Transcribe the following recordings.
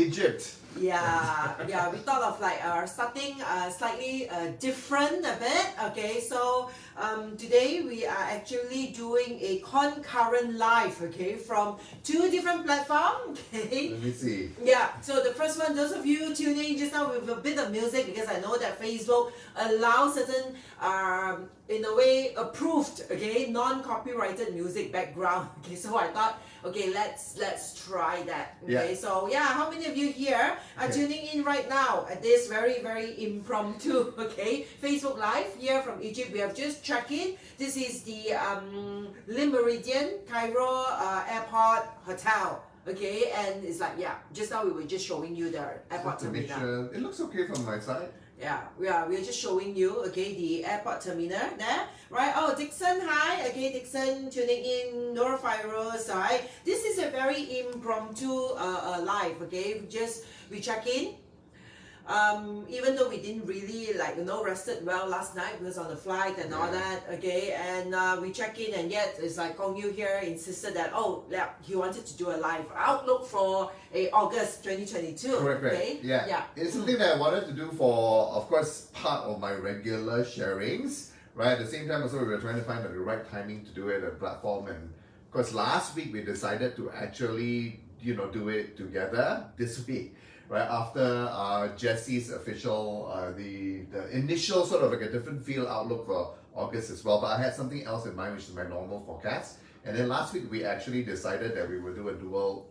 Egypt. Yeah, we thought of like starting slightly different a bit. Okay, so today we are actually doing a concurrent live, okay, from 2 different platforms. Okay. Let me see. Yeah, so the first one, those of you tuning in just now with a bit of music, because I know that Facebook allows certain in a way approved, okay, non-copyrighted music background. Okay, so I thought, okay, let's try that. Okay, so yeah, how many of you here are tuning in right now at this very, very impromptu, okay, Facebook Live here from Egypt? We have just checked in. This is the Le Méridien Cairo Airport Hotel. Okay, and it's like, yeah, just now we were just showing you the airport terminal. Sure it looks okay from my side. Yeah, we're just showing you, okay, the airport terminal there, right? Oh, Dixon, hi. Okay, Dixon tuning in. Nora Firos, hi. This is a very impromptu live, okay? We check in. Even though we didn't really rested well last night because on the flight and all that, okay, and we check in, and yet it's like Kong Yu here insisted that he wanted to do a live outlook for August 2022. Correct. Okay? Yeah. It's something that I wanted to do for, of course, part of my regular sharings, right? At the same time also we were trying to find the right timing to do it, a platform, and of course last week we decided to actually do it together this week. Right after Jessie's official, the initial sort of like a different feel outlook for August as well, but I had something else in mind, which is my normal forecast. And then last week we actually decided that we would do a dual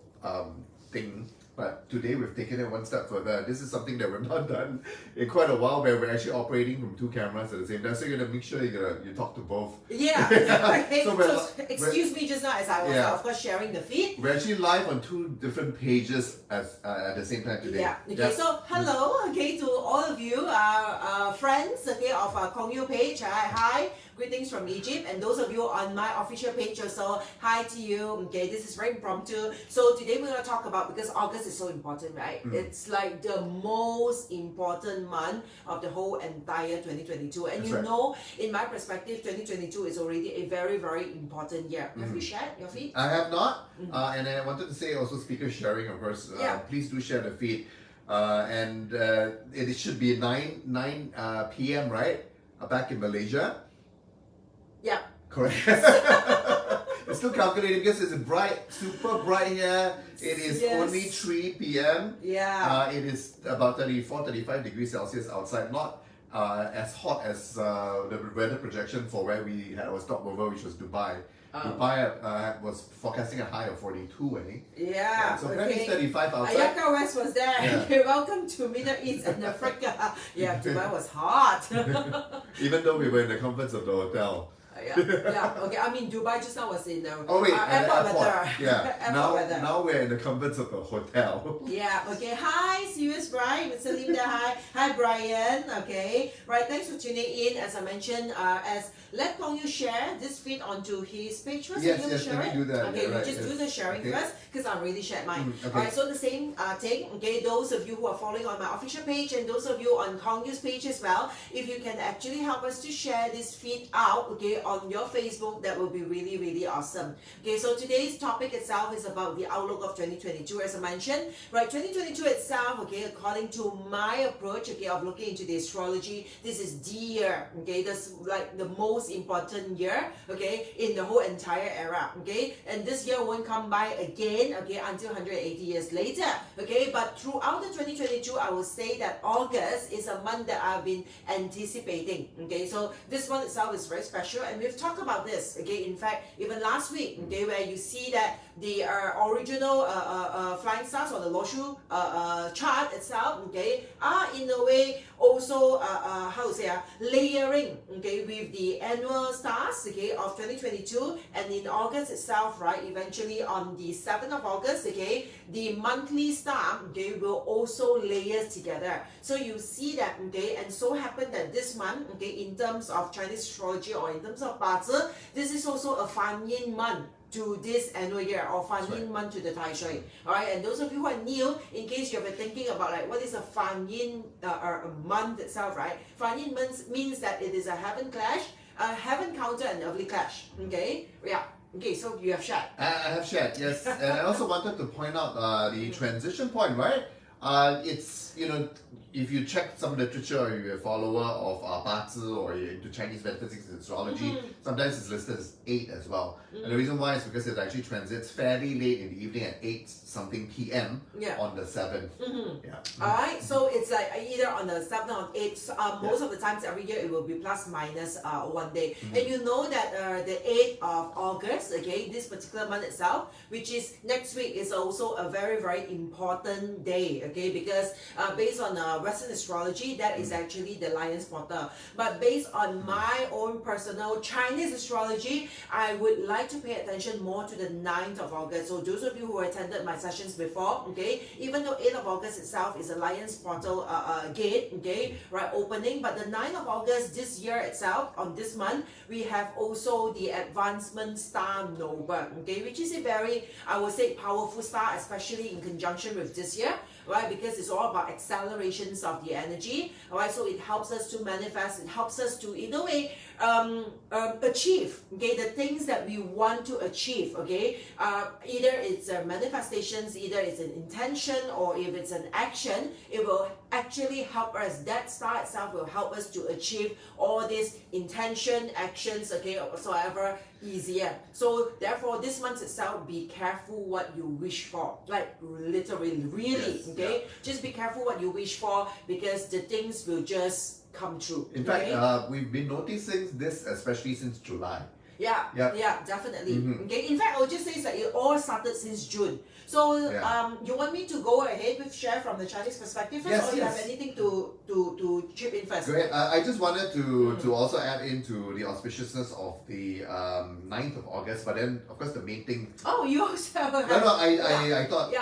thing, but today we've taken it one step further. This is something that we've not done in quite a while, where we're actually operating from 2 cameras at the same time. So you're gonna make sure you talk to both. Yeah. Okay. So excuse me just now as I was of course sharing the feed. We're actually live on 2 different pages at the same time today. Yeah. Okay. So hello, okay, to all of you, friends, okay, of Kong Yu page. Hi. Greetings from Egypt, and those of you on my official page also, hi to you. Okay, this is very impromptu. So today we're going to talk about, because August is so important, right? It's like the most important month of the whole entire 2022. And in my perspective, 2022 is already a very, very important year. Have you shared your feed? I have not. And I wanted to say also, speaker sharing, of course, please do share the feed. And it should be 9 p.m., right? Back in Malaysia. Yeah. Correct. It's still calculating because it's bright, super bright here. It is only 3 p.m. Yeah. It is about 34-35 degrees Celsius outside. Not as hot as the weather projection for where we had our stopover, which was Dubai. Dubai was forecasting a high of 42, eh? Yeah. So apparently it's 35 outside. Ayaka West was there. Yeah. Okay, welcome to Middle East and Africa. Yeah, Dubai was hot. Even though we were in the comforts of the hotel. Okay. I mean, Dubai just now was in the airport weather. Yeah. Airport now we're in the comforts of the hotel. Yeah. Okay. Hi, serious Brian. Mr. Lim there. Hi, Brian. Okay. Right. Thanks for tuning in. As I mentioned, let Kong Yu share this feed onto his page first. Yes. Let me do that. Okay. We just do the sharing first, because I already shared mine. Alright. So the same thing. Okay. Those of you who are following on my official page, and those of you on Kong Yu's page as well, if you can actually help us to share this feed out, okay, on your Facebook, that will be really, really awesome. Okay, so today's topic itself is about the outlook of 2022, as I mentioned. Right, 2022 itself, okay, according to my approach, okay, of looking into the astrology, this is the year, okay, that's like the most important year, okay, in the whole entire era, okay, and this year won't come by again, okay, until 180 years later, okay, but throughout the 2022, I will say that August is a month that I've been anticipating, okay, so this one itself is very special, and we've talked about this, okay, in fact, even last week, okay, where you see that the original flying stars or the Loshu chart itself, okay, are in a way also, layering, okay, with the annual stars, okay, of 2022, and in August itself, right, eventually on the 7th of August, okay, the monthly star, okay, will also layers together. So you see that, okay, and so happened that this month, okay, in terms of Chinese astrology or in terms of Bazi, this is also a Fan Yin month to this annual year, or Fan Yin month to the Tai Shui. Alright, and those of you who are new, in case you've been thinking about like what is a Fan Yin month itself, right? Fan Yin month means that it is a heaven clash, a heaven counter, and earthly clash. Okay? Yeah. Okay, so you have shared. I have shared, yes. And I also wanted to point out the transition point, right? It's, if you check some literature or you're a follower of Bazi or you're into Chinese Metaphysics and astrology, sometimes it's listed as 8 as well. And the reason why is because it actually transits fairly late in the evening at 8 something p.m. on the 7th. Yeah. Alright, so it's like either on the 7th or on 8th. Most of the times every year it will be plus minus 1 day. And you know that the 8th of August, okay, this particular month itself, which is next week, is also a very, very important day, okay, because based on Western astrology, that is actually the Lion's Portal. But based on my own personal Chinese astrology, I would like to pay attention more to the 9th of August. So those of you who attended my sessions before, okay, even though 8th of August itself is a Lion's Portal gate, okay, right, opening, but the 9th of August this year itself, on this month, we have also the Advancement Star Nova, okay, which is a very, I would say, powerful star, especially in conjunction with this year, right, because it's all about accelerations of the energy, right, so it helps us to manifest, it helps us to, in a way, achieve, okay, the things that we want to achieve, okay, either it's manifestations, either it's an intention, or if it's an action, it will actually help us, that star itself will help us to achieve all these intention, actions, okay, or whatsoever, easier. So therefore, this month itself, be careful what you wish for, like literally, really, okay, just be careful what you wish for, because the things will just come true. In fact, we've been noticing this especially since July. Yeah, definitely. Okay, in fact, I would just say that it all started since June. So, you want me to go ahead with share from the Chinese perspective first, or you have anything to chip in first? Go ahead. I just wanted to also add into the auspiciousness of the 9th of August, but then, of course, the main thing... Oh, you also have... No, I thought,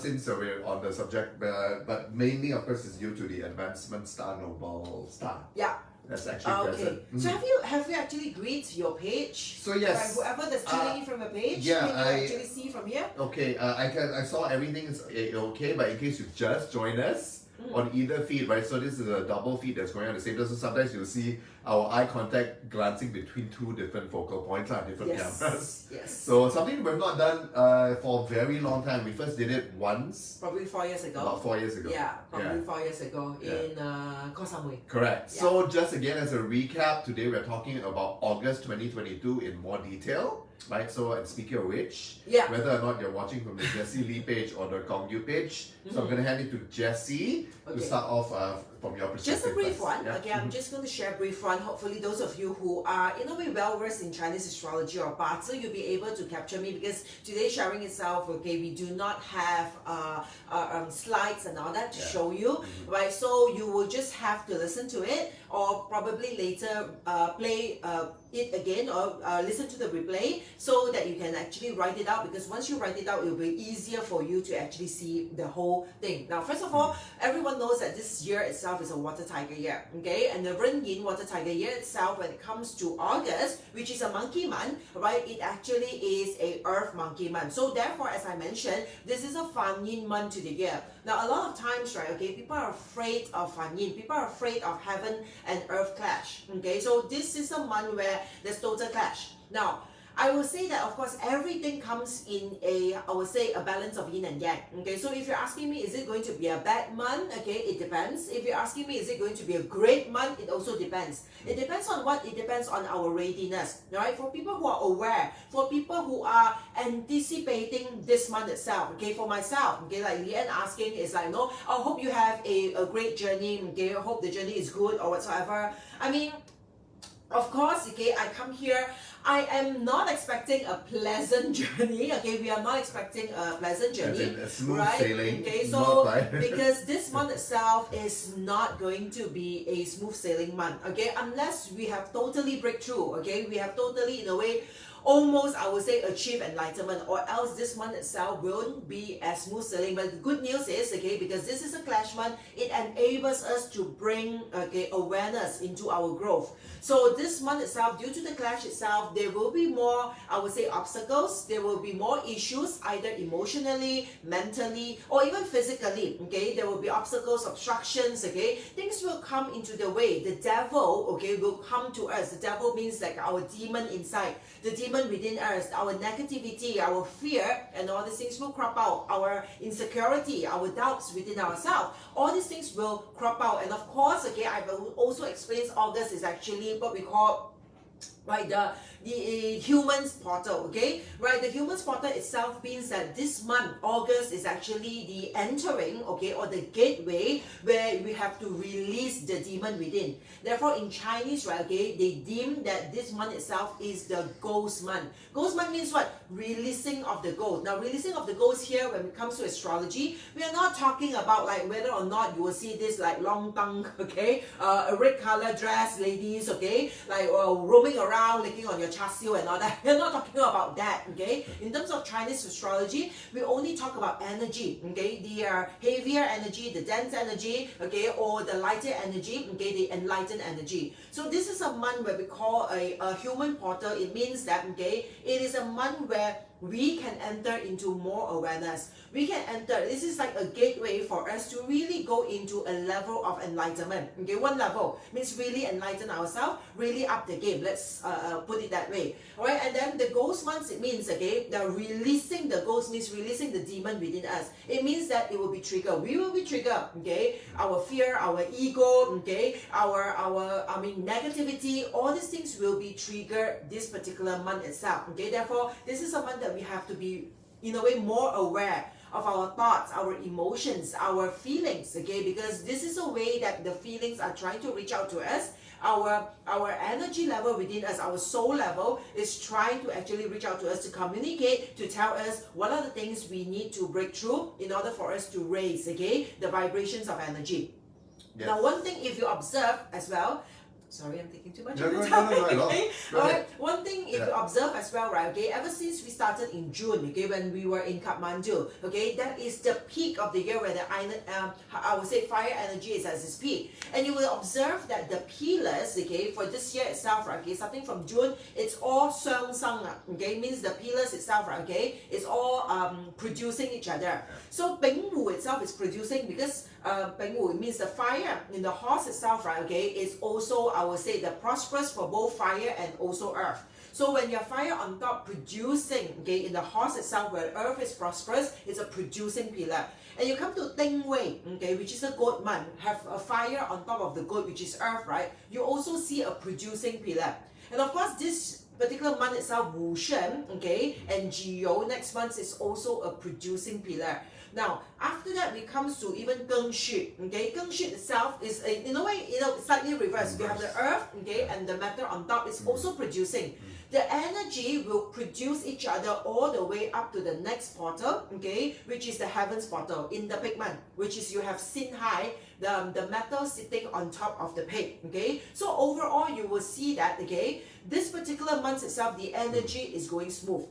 since we're on the subject, but mainly, of course, is due to the Advancement Star Noble Star. Yeah. That's actually present. So have you actually greeted your page? So yes, whoever that's tuning in from a page, can you actually see from here? Okay, I saw everything is okay, but in case you just join us on either feed, right? So this is a double feed that's going on the same time. So sometimes you'll see our eye contact glancing between two different focal points on different cameras. Yes. So something we've not done for a very long time. We first did it once. Probably 4 years ago. About 4 years ago. Yeah, probably 4 years ago in Koh Samui. Correct. Yeah. So just again as a recap, today we're talking about August 2022 in more detail. Right, so and speaking of which, whether or not you're watching from the Jessie Lee page or the Kongyu page, so I'm going to hand it to Jessie to start off from your perspective. Just a brief one. Okay, I'm just going to share a brief one. Hopefully, those of you who are in a way well versed in Chinese astrology or Bazi, you'll be able to capture me, because today's sharing itself, okay, we do not have slides and all that to show you, right? So you will just have to listen to it, or probably later play it again, or listen to the replay, so that you can actually write it out, because once you write it out, it will be easier for you to actually see the whole thing. Now, first of all, everyone knows that this year itself is a water tiger year, okay, and the Ren Yin water tiger year itself, when it comes to August, which is a monkey month, right, it actually is a earth monkey month. So therefore, as I mentioned, this is a Fan Yin month to the year. Now, a lot of times, right, okay, people are afraid of Fan Yin, people are afraid of heaven and earth clash, okay, so this is a month where there's total clash. Now, I will say that, of course, everything comes in a balance of yin and yang. Okay, so if you're asking me, is it going to be a bad month? Okay, it depends. If you're asking me, is it going to be a great month? It also depends. It depends on what? It depends on our readiness. Right? For people who are aware, for people who are anticipating this month itself. Okay, for myself, okay, like Leanne asking is like, no, I hope you have a great journey. Okay, I hope the journey is good or whatsoever. I mean, of course, okay, I come here, I am not expecting a pleasant journey, okay, we are not expecting a pleasant journey, a smooth sailing, okay, so, because this month itself is not going to be a smooth sailing month, okay, unless we have totally breakthrough, okay, we have totally, in a way, almost, I would say, achieve enlightenment, or else this month itself won't be as smooth sailing. But the good news is, okay, because this is a clash month, it enables us to bring, okay, awareness into our growth. So this month itself, due to the clash itself, there will be more, I would say, obstacles. There will be more issues, either emotionally, mentally, or even physically, okay. There will be obstacles, obstructions, okay. Things will come into the way. The devil, okay, will come to us. The devil means like our demon inside. The demon demon within us, our negativity, our fear, and all these things will crop out. Our insecurity, our doubts within ourselves, all these things will crop out. And of course, okay, I've also explained August is actually what we call, right, the humans portal, okay, right? The humans portal itself means that this month, August, is actually the entering, okay, or the gateway where we have to release the demon within. Therefore, in Chinese, right, okay, they deem that this month itself is the ghost month. Ghost month means what? Releasing of the ghost. Now, releasing of the ghost here, when it comes to astrology, we are not talking about like whether or not you will see this like long tongue, okay, a red color dress, ladies, okay, like roaming around, licking on your char siu and all that. We're not talking about that, okay? In terms of Chinese astrology, we only talk about energy, okay? The heavier energy, the dense energy, okay, or the lighter energy, okay, the enlightened energy. So this is a month where we call a human portal. It means that, okay, it is a month where we can enter into more awareness. We can enter, this is like a gateway for us to really go into a level of enlightenment. Okay, one level means really enlighten ourselves, really up the game. Let's put it that way. Alright, and then the ghost months, it means, okay, the releasing the ghost means releasing the demon within us. It means that it will be triggered. We will be triggered, okay? Our fear, our ego, okay, our negativity, all these things will be triggered this particular month itself. Okay, therefore, this is a month that we have to be, in a way, more aware of our thoughts, our emotions, our feelings, okay, because this is a way that the feelings are trying to reach out to us. Our energy level within us, our soul level, is trying to actually reach out to us to communicate, to tell us what are the things we need to break through in order for us to raise, okay, the vibrations of energy. Yes. Now, one thing, if you observe as well, sorry, I'm taking too much of your time. Okay? Alright, one thing, if you observe as well, right, okay, ever since we started in June, okay, when we were in Kathmandu, okay, that is the peak of the year where the I would say fire energy is at its peak. And you will observe that the pillars, okay, for this year itself, right, okay, starting from June, it's all sang, okay, means the pillars itself, right, okay, it's all producing each other. So Peng Wu itself is producing because Peng Wu means the fire in the horse itself, right, okay, is also, I would say, the prosperous for both fire and also earth. So when your fire on top producing, okay, in the horse itself where earth is prosperous, it's a producing pillar. And you come to Teng Wei, okay, which is a goat month, have a fire on top of the goat, which is earth, right? You also see a producing pillar. And of course, this particular month itself, Wu Shen, okay, and Jiyou next month is also a producing pillar. Now, after that, we comes to even Geng Shi, okay? Geng Shi itself is, in a way, slightly reversed. You have the earth, okay, and the matter on top is also producing. The energy will produce each other all the way up to the next portal, okay, which is the heavens portal in the pig month, which is you have Sin Hai, the metal sitting on top of the pig, okay? So overall, you will see that, okay, this particular month itself, the energy is going smooth.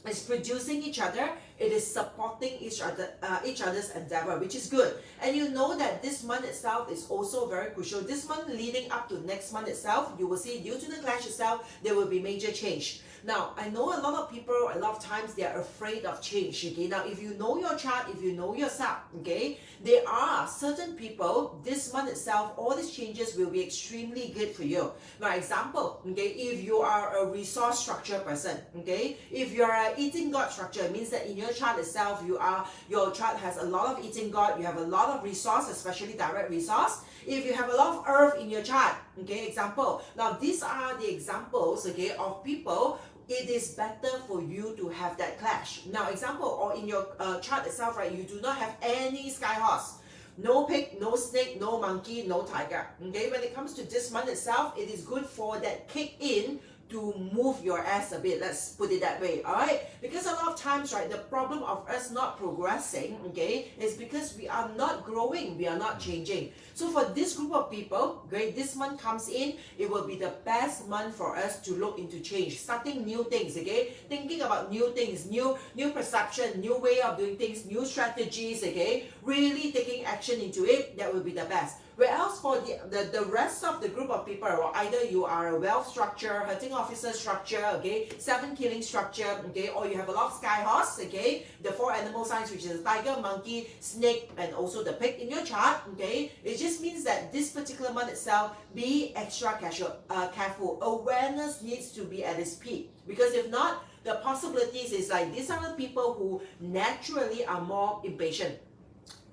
It's producing each other. It is supporting each other's endeavor, which is good. And you know that this month itself is also very crucial. This month leading up to next month itself, you will see due to the clash itself, there will be major change. Now, I know a lot of people, a lot of times they are afraid of change, okay? Now, if you know your chart, if you know yourself, okay, there are certain people, this month itself, all these changes will be extremely good for you. Now, example, okay, if you are a resource structure person, okay, if you are an eating God structure, it means that in your chart itself, your chart has a lot of eating God, you have a lot of resource, especially direct resource. If you have a lot of earth in your chart, okay, example. Now, these are the examples, okay, of people. It is better for you to have that clash. Now, example, or in your chart itself, right, you do not have any sky horse. No pig, no snake, no monkey, no tiger. Okay, when it comes to this month itself, it is good for that kick in to move your ass a bit, let's put it that way, alright? Because a lot of times, right, the problem of us not progressing, okay, is because we are not growing, we are not changing. So for this group of people, okay, this month comes in, it will be the best month for us to look into change, starting new things, okay, thinking about new things, new perception, new way of doing things, new strategies, okay, really taking action into it, that will be the best. Whereas for the rest of the group of people, or either you are a wealth structure, hurting officer structure, okay, 7 killing structure, okay, or you have a lot of sky horse, okay, the 4 animal signs, which is tiger, monkey, snake, and also the pig in your chart, okay, it just means that this particular month itself, be extra careful. Awareness needs to be at its peak, because if not, the possibilities is like these are the people who naturally are more impatient.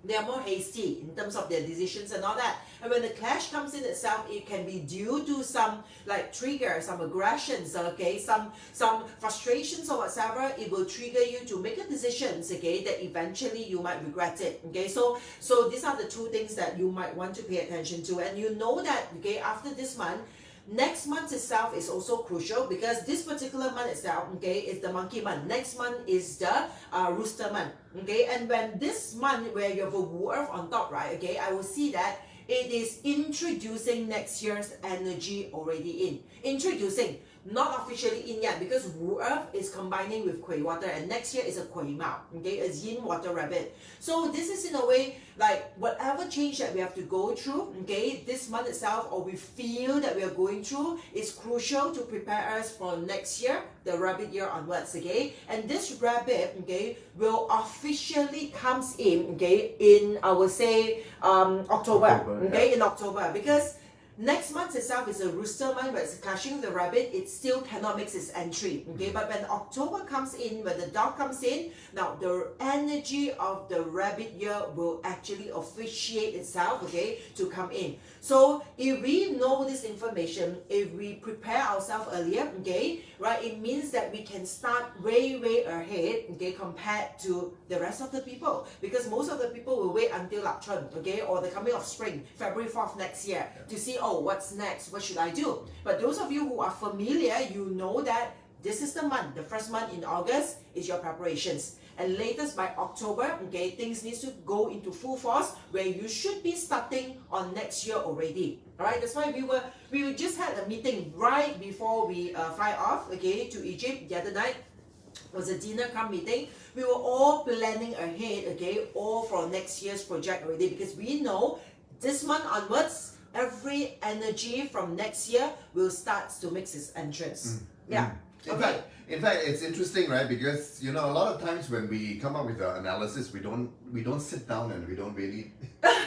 They are more hasty in terms of their decisions and all that. And when the clash comes in itself, it can be due to some like trigger, some aggressions, okay, some frustrations or whatever. It will trigger you to make a decisions, okay, that eventually you might regret it. Okay, so these are the 2 things that you might want to pay attention to. And you know that, okay, after this month, next month itself is also crucial, because this particular month itself, okay, is the monkey month. Next month is the rooster month, okay. And when this month where you have a Wu Earth on top, right, okay, I will see that it is introducing next year's energy already in. Introducing, not officially in yet, because Wu Earth is combining with Kui water, and next year is a Kui Mao, okay, a Yin water rabbit. So this is in a way like whatever change that we have to go through, okay, this month itself, or we feel that we are going through, is crucial to prepare us for next year, the rabbit year onwards, okay. And this rabbit, okay, will officially comes in, okay, in I would say October, okay, in October, because next month itself is a rooster month, but it's clashing the rabbit. It still cannot make its entry, okay. But when October comes in, when the dog comes in, now the energy of the rabbit year will actually officiate itself, okay, to come in. So if we know this information, if we prepare ourselves earlier, okay, right, it means that we can start way ahead, okay, compared to the rest of the people, because most of the people will wait until Lapchun, okay, or the coming of spring, February 4th next year, to see, oh, what's next, what should I do. But those of you who are familiar, you know that this is the month, the first month in August is your preparations, and latest by October, okay, things need to go into full force, where you should be starting on next year already. All right, that's why we just had a meeting right before we fly off, okay, to Egypt the other night. Was a dinner come meeting. We were all planning ahead, okay, all for next year's project already, because we know this month onwards, every energy from next year will start to make its entrance. Yeah. In fact, it's interesting, right? Because you know, a lot of times when we come up with the analysis, we don't sit down and we don't really,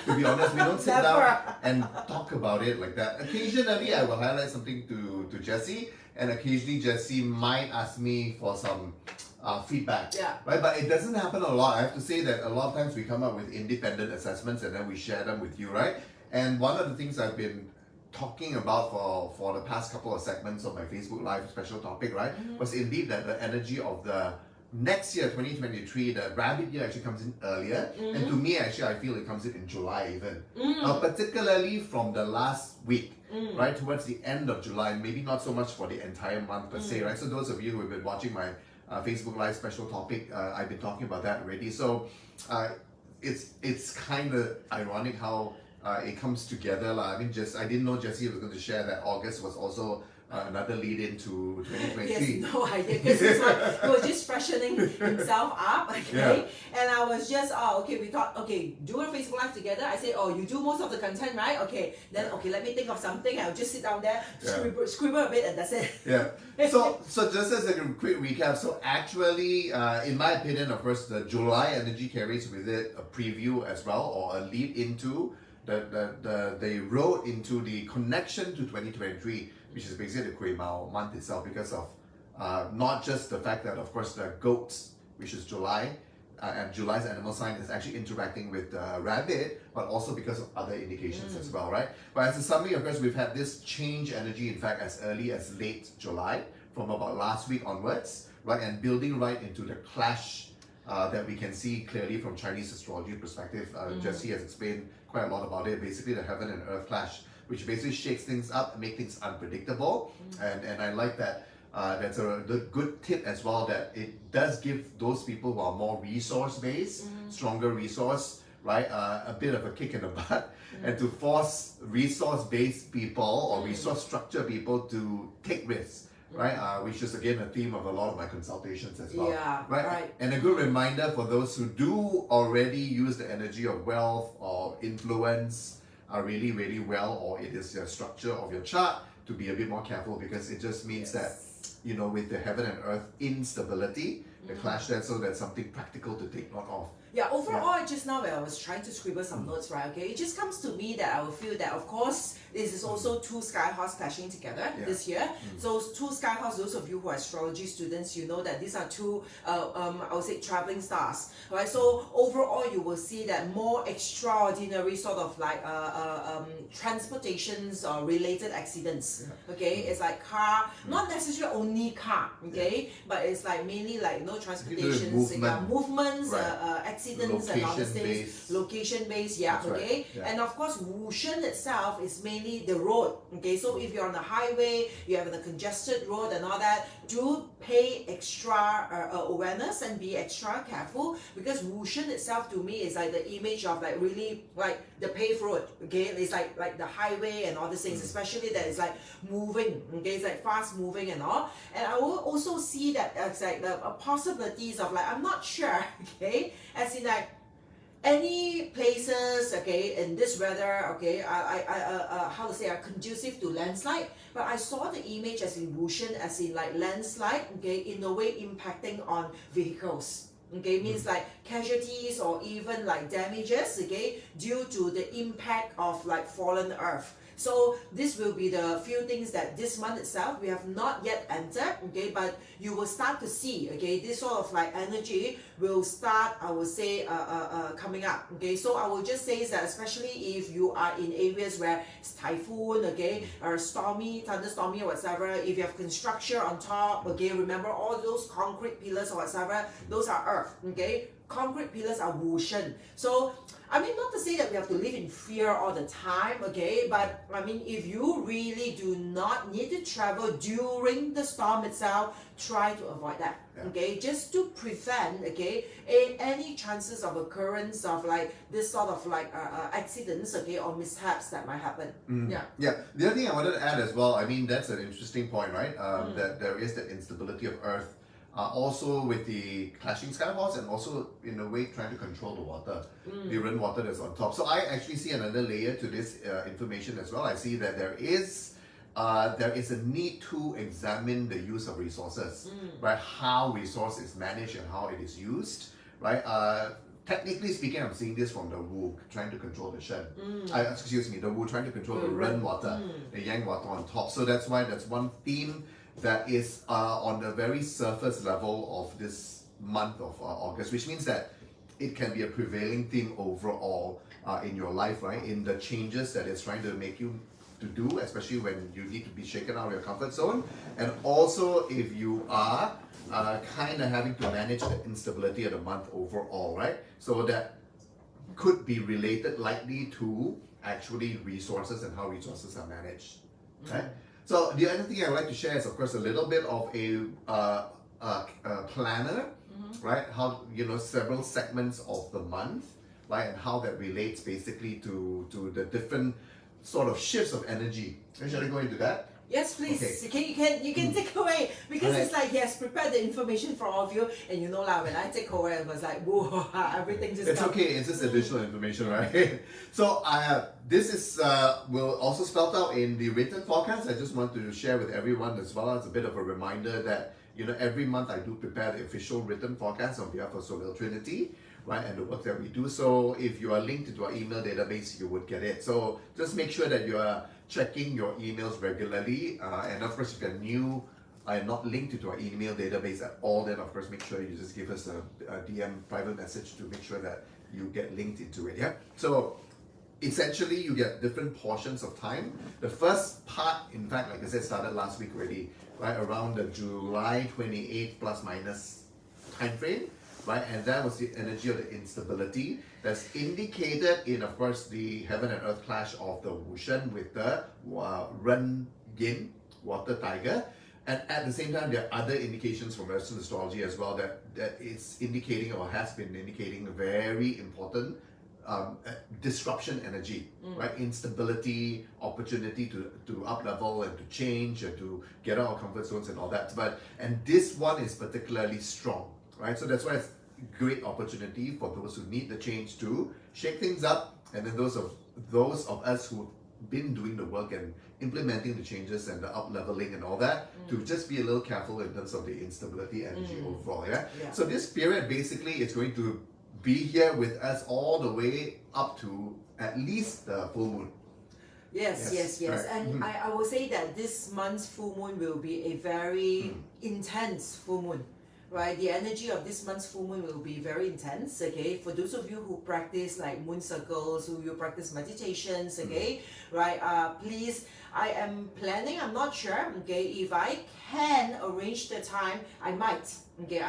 to be honest, we don't sit down and talk about it like that. Occasionally, I will highlight something to Jessie, and occasionally Jessie might ask me for some feedback. Yeah. Right, but it doesn't happen a lot. I have to say that a lot of times we come up with independent assessments and then we share them with you, right? And one of the things I've been talking about for the past couple of segments of my Facebook Live special topic, right, was indeed that the energy of the next year, 2023, the rabbit year actually comes in earlier. And to me, actually, I feel it comes in July even. Particularly from the last week, right, towards the end of July, maybe not so much for the entire month per se, right? So those of you who have been watching my Facebook Live special topic, I've been talking about that already. So it's kind of ironic how it comes together. I mean, I didn't know Jessie was going to share that August was also another lead into 2023. Yes, no idea, because he was just freshening himself up, okay? And I was just, okay, we thought, okay, do a Facebook Live together. I said, oh, you do most of the content, right? Okay, then, okay, let me think of something. I'll just sit down there, scribble a bit, and that's it. Yeah. So just as a quick recap, so actually, in my opinion, of course, the July energy carries with it a preview as well, or a lead into the road into the connection to 2023, which is basically the Kui Mao month itself, because of not just the fact that, of course, the goats, which is July, and July's animal sign is actually interacting with the rabbit, but also because of other indications as well, right? But as a summary, of course, we've had this change energy, in fact, as early as late July, from about last week onwards, right? And building right into the clash that we can see clearly from Chinese astrology perspective. Jessie has explained quite a lot about it. Basically, the heaven and earth clash, which basically shakes things up, make things unpredictable. And I like that. That's a good tip as well, that it does give those people who are more resource-based, stronger resource, right, a bit of a kick in the butt, and to force resource-based people or resource structure people to take risks. Right, which is again a theme of a lot of my consultations as well. Yeah, right. And a good reminder for those who do already use the energy of wealth or influence, really, really well, or it is your structure of your chart, to be a bit more careful, because it just means that, you know, with the heaven and earth instability, the clash there, so that's something practical to take note of. Yeah, overall, just now when I was trying to scribble some notes, right, okay, it just comes to me that I will feel that, of course, this is also two sky horse clashing together this year. So two sky horse, those of you who are astrology students, you know that these are two, I would say, traveling stars, right? So overall, you will see that more extraordinary sort of like transportations or related accidents, okay? It's like car, not necessarily only car, okay? But it's like mainly like, you know, transportations, movements, accidents and all these things, location based, okay? And of course, Wushen itself is mainly the road, okay? So if you're on the highway, you have the congested road and all that, do pay extra awareness and be extra careful, because Wushen itself to me is like the image of like really like the paved road, okay? It's like the highway and all these things, especially that it's like moving, okay? It's like fast moving and all. And I will also see that it's like the possibilities of like, I'm not sure, okay? As in like any places, okay, in this weather, okay, how to say, are conducive to landslide. But I saw the image as in Wushen, as in like landslide, okay, in a way impacting on vehicles. Okay, means like casualties or even like damages, okay, due to the impact of like fallen earth. So this will be the few things that this month itself we have not yet entered, okay, but you will start to see, okay, this sort of like energy will start, I would say, coming up, okay. So I will just say that especially if you are in areas where it's typhoon, okay, or stormy, thunderstormy or whatever, if you have construction on top, okay, remember all those concrete pillars or whatever, those are earth, okay. Concrete pillars are Wushen. So I mean, not to say that we have to live in fear all the time, okay, but I mean, if you really do not need to travel during the storm itself, try to avoid that, okay, just to prevent, okay, any chances of occurrence of like this sort of like accidents, okay, or mishaps that might happen. Yeah. The other thing I wanted to add as well, I mean, that's an interesting point, right? That there is that instability of Earth. Also with the clashing sky horse, and also in a way trying to control the water, the Ren water that's on top. So I actually see another layer to this information as well. I see that there is a need to examine the use of resources, right? How resource is managed and how it is used, right? Technically speaking, I'm seeing this from the Wu trying to control the Shen. The Wu trying to control the Ren water, the Yang water on top. So that's why that's one theme that is on the very surface level of this month of August, which means that it can be a prevailing theme overall in your life, right? In the changes that it's trying to make you to do, especially when you need to be shaken out of your comfort zone, and also if you are kind of having to manage the instability of the month overall, right? So that could be related likely to actually resources and how resources are managed, right? So the other thing I would like to share is, of course, a little bit of a planner, right? How, you know, several segments of the month, right? And how that relates basically to the different sort of shifts of energy. Shall I go into that? Yes, please. Okay. You can take away, because it's like he has prepared the information for all of you, and you know lah, when I take away, it was like whoa, everything just. It's okay. It's just additional information, right? So this is will also spelled out in the written forecast. I just want to share with everyone as well as a bit of a reminder that, you know, every month I do prepare the official written forecast on behalf of Solar Trinity, right, and the work that we do. So if you are linked to our email database, you would get it. So just make sure that you are checking your emails regularly, and of course if you're new and not linked to our email database at all, then of course make sure you just give us a DM private message to make sure that you get linked into it. Yeah. So essentially you get different portions of time. The first part, in fact, like I said, started last week already, right, around the July 28th plus minus time frame, right? And that was the energy of the instability that's indicated in, of course, the heaven and earth clash of the Wushen with the Ren Yin, water tiger. And at the same time, there are other indications from Western astrology as well that is indicating, or has been indicating, a very important disruption energy, right? Instability, opportunity to up level and to change and to get out of comfort zones and all that. And this one is particularly strong, right? So that's why it's great opportunity for those who need the change to shake things up and then those of us who've been doing the work and implementing the changes and the up leveling and all that, to just be a little careful in terms of the instability energy overall. Yeah? So this period basically is going to be here with us all the way up to at least the full moon. Yes. Right. And I will say that this month's full moon will be a very intense full moon. Right, the energy of this month's full moon will be very intense. Okay, for those of you who practice like moon circles, who you practice meditations. Okay, right. Please, I am planning. I'm not sure. Okay, if I can arrange the time, I might. Okay,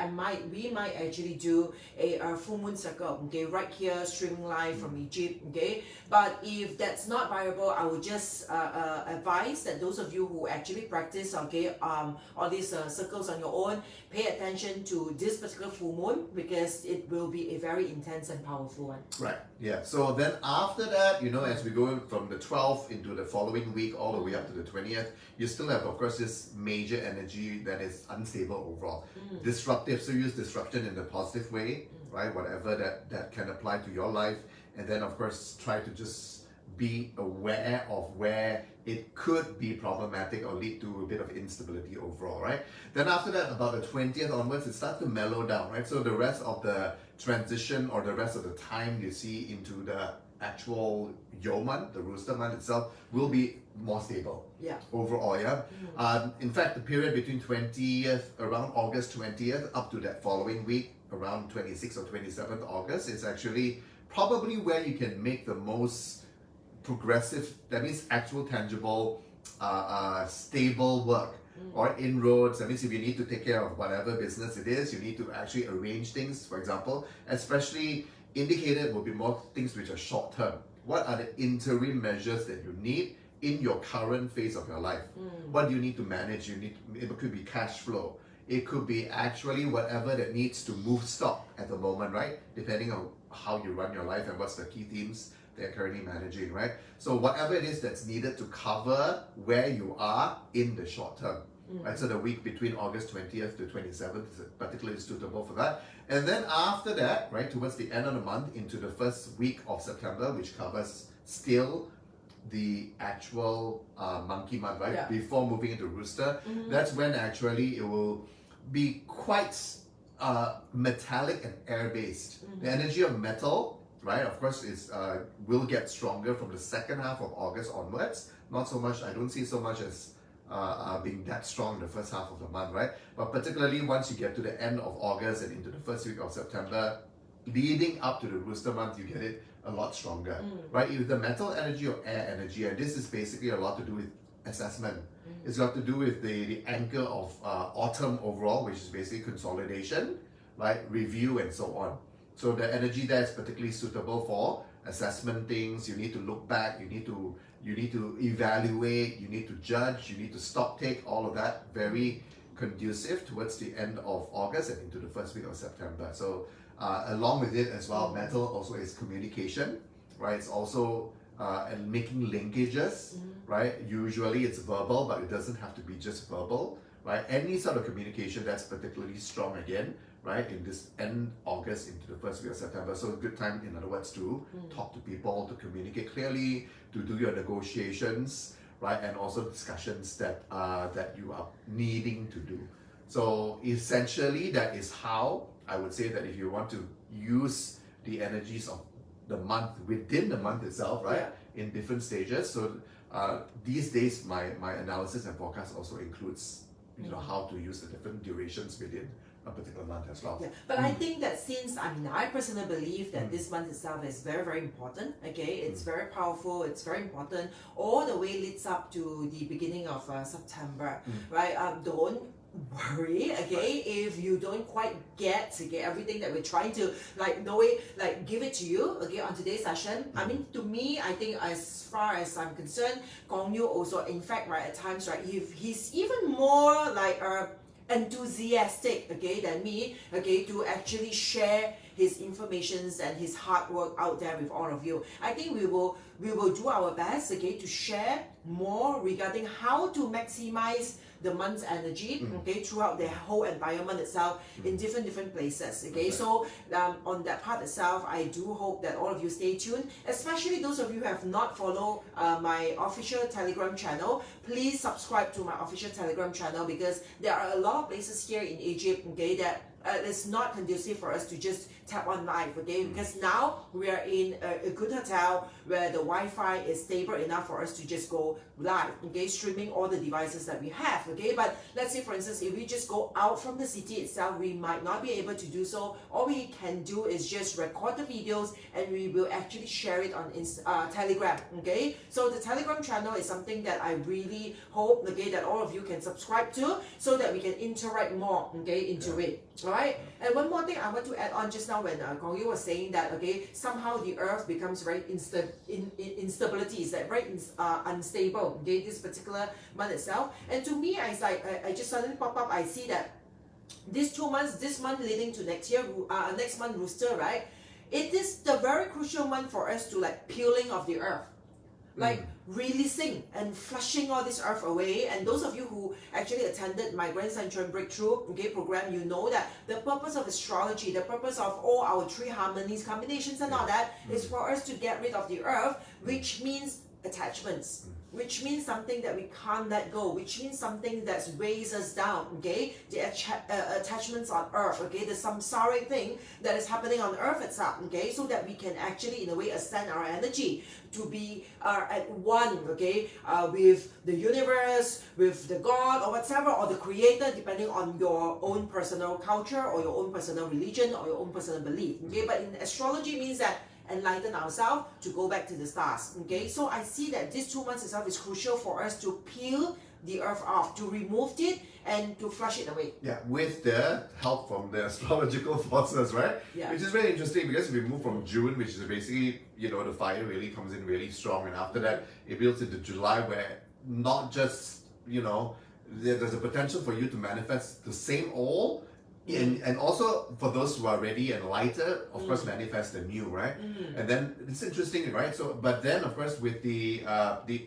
we might actually do a full moon circle. Okay, right here, streaming live from Egypt. Okay, but if that's not viable, I would just advise that those of you who actually practice, okay, all these circles on your own, pay attention to this particular full moon because it will be a very intense and powerful one. Right. Yeah. So then after that, as we go from the 12th into the following week, all the way up to the 20th, you still have, of course, this major energy that is unstable overall. Disruptive, so use disruption in the positive way, right? Whatever that can apply to your life. And then, of course, try to just be aware of where it could be problematic or lead to a bit of instability overall, right? Then after that, about the 20th onwards, it starts to mellow down, right? So the rest of the transition or the rest of the time you see into the actual Yo month, the rooster month itself, will be more stable. Yeah. Overall, yeah. In fact, the period between 20th, around August 20th, up to that following week, around 26th or 27th August, is actually probably where you can make the most progressive, that means actual tangible, stable work or inroads. That means if you need to take care of whatever business it is, you need to actually arrange things, for example, especially indicated will be more things which are short term. What are the interim measures that you need in your current phase of your life? What do you need to manage? It could be cash flow. It could be actually whatever that needs to move stock at the moment, right? Depending on how you run your life and what's the key themes they're currently managing, right? So whatever it is that's needed to cover where you are in the short term. Right, so the week between August 20th to 27th is particularly suitable for that. And then after that, right, towards the end of the month into the first week of September, which covers still the actual monkey month, right? Yeah. Before moving into rooster, that's when actually it will be quite metallic and air-based. The energy of metal, right, of course, is will get stronger from the second half of August onwards. Not so much, I don't see so much as being that strong in the first half of the month, right? But particularly once you get to the end of August and into the first week of September, leading up to the rooster month, you get it a lot stronger, right? Either the metal energy or air energy, and this is basically a lot to do with assessment. It's got to do with the anchor of autumn overall, which is basically consolidation, right? Review and so on. So the energy there is particularly suitable for assessment things. You need to look back, you need to evaluate, you need to judge, you need to stock take, all of that very conducive towards the end of August and into the first week of September. So along with it as well, metal also is communication, right? It's also and making linkages, right? Usually it's verbal, but it doesn't have to be just verbal, right? Any sort of communication that's particularly strong again, right, in this end August into the first week of September. So a good time, in other words, to talk to people, to communicate clearly, to do your negotiations, right, and also discussions that that you are needing to do. So essentially, that is how I would say that if you want to use the energies of the month within the month itself, right, in different stages. So these days, my analysis and forecast also includes how to use the different durations within a particular month as well. Yeah, but I think that since I personally believe that this month itself is very, very important. Okay, it's very powerful. It's very important. All the way leads up to the beginning of September, right? Don't worry, okay, if you don't quite get everything that we're trying to give it to you, okay, on today's session. I mean, to me, I think as far as I'm concerned, Gong Yu also, in fact, right, at times, right, he's even more like enthusiastic, okay, than me, okay, to actually share his informations and his hard work out there with all of you. I think we will do our best, okay, to share more regarding how to maximize the month's energy, okay, throughout the whole environment itself in different places, okay. So on that part itself, I do hope that all of you stay tuned, especially those of you who have not followed my official Telegram channel. Please subscribe to my official Telegram channel, because there are a lot of places here in Egypt, okay, that it's not conducive for us to just tap on live, okay, because now we are in a good hotel where the Wi-Fi is stable enough for us to just go live, okay, streaming all the devices that we have, okay. But let's say, for instance, if we just go out from the city itself, we might not be able to do so. All we can do is just record the videos, and we will actually share it on Telegram, okay. So the Telegram channel is something that I really hope, okay, that all of you can subscribe to, so that we can interact more, okay, into it. Right? And one more thing I want to add on just now when Kong Yu was saying that, okay, somehow the earth becomes very instability, is that very unstable, okay, this particular month itself. And to me, I just suddenly pop up, I see that these 2 months, this month leading to next month Rooster, right? It is the very crucial month for us to like peeling of the earth. Like releasing and flushing all this earth away. And those of you who actually attended my Grand Central Breakthrough, okay, program, you know that the purpose of astrology, the purpose of all our three harmonies, combinations and all that is for us to get rid of the earth, which means attachments, which means something that we can't let go, which means something that weighs us down, okay? The attachments on earth, okay? The samsaric thing that is happening on earth itself, okay? So that we can actually, in a way, ascend our energy to be at one, okay? With the universe, with the God or whatever, or the creator, depending on your own personal culture or your own personal religion or your own personal belief, okay? But in astrology means that enlighten ourselves to go back to the stars, okay? So I see that these 2 months itself is crucial for us to peel the earth off, to remove it and to flush it away. Yeah, with the help from the astrological forces, right? Yeah. Which is very interesting, because we move from June, which is basically, you know, the fire really comes in really strong, and after that it builds into July, where not just, you know, there's a potential for you to manifest the same old, and also for those who are ready and lighter, of course, manifest the new, right? And then it's interesting, right? So, but then of course with the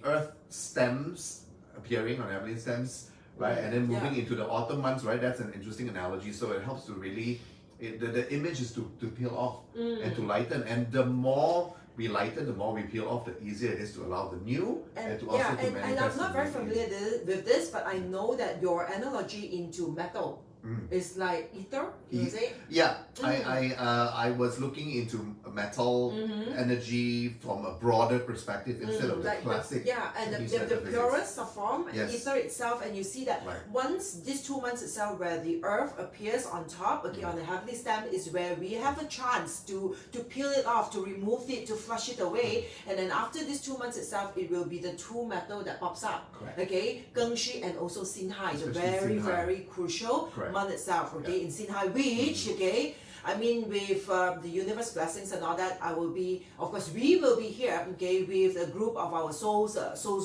earth stems appearing on Evelyn stems, right? And then moving into the autumn months, right? That's an interesting analogy. So it helps to really, the image is to peel off and to lighten. And the more we lighten, the more we peel off, the easier it is to allow the new and to also to manifest. And I'm not very familiar with this, but I know that your analogy into metal is like ether, you say? Yeah, I was looking into metal energy from a broader perspective instead of the like classic. And Chinese the Metaphysics. purest of form, ether itself, and you see that Right. once these 2 months itself, where the earth appears on top, okay, on the heavenly stem, is where we have a chance to peel it off, to remove it, to flush it away, and then after these 2 months itself, it will be the true metal that pops up. Correct. Okay, Gengshi and also Sinhai, the Especially very Sinhai. crucial Correct. month itself. Okay, in Sinhai, which okay, I mean, with the universe blessings and all that, I will be, of course, we will be here, okay, with a group of our souls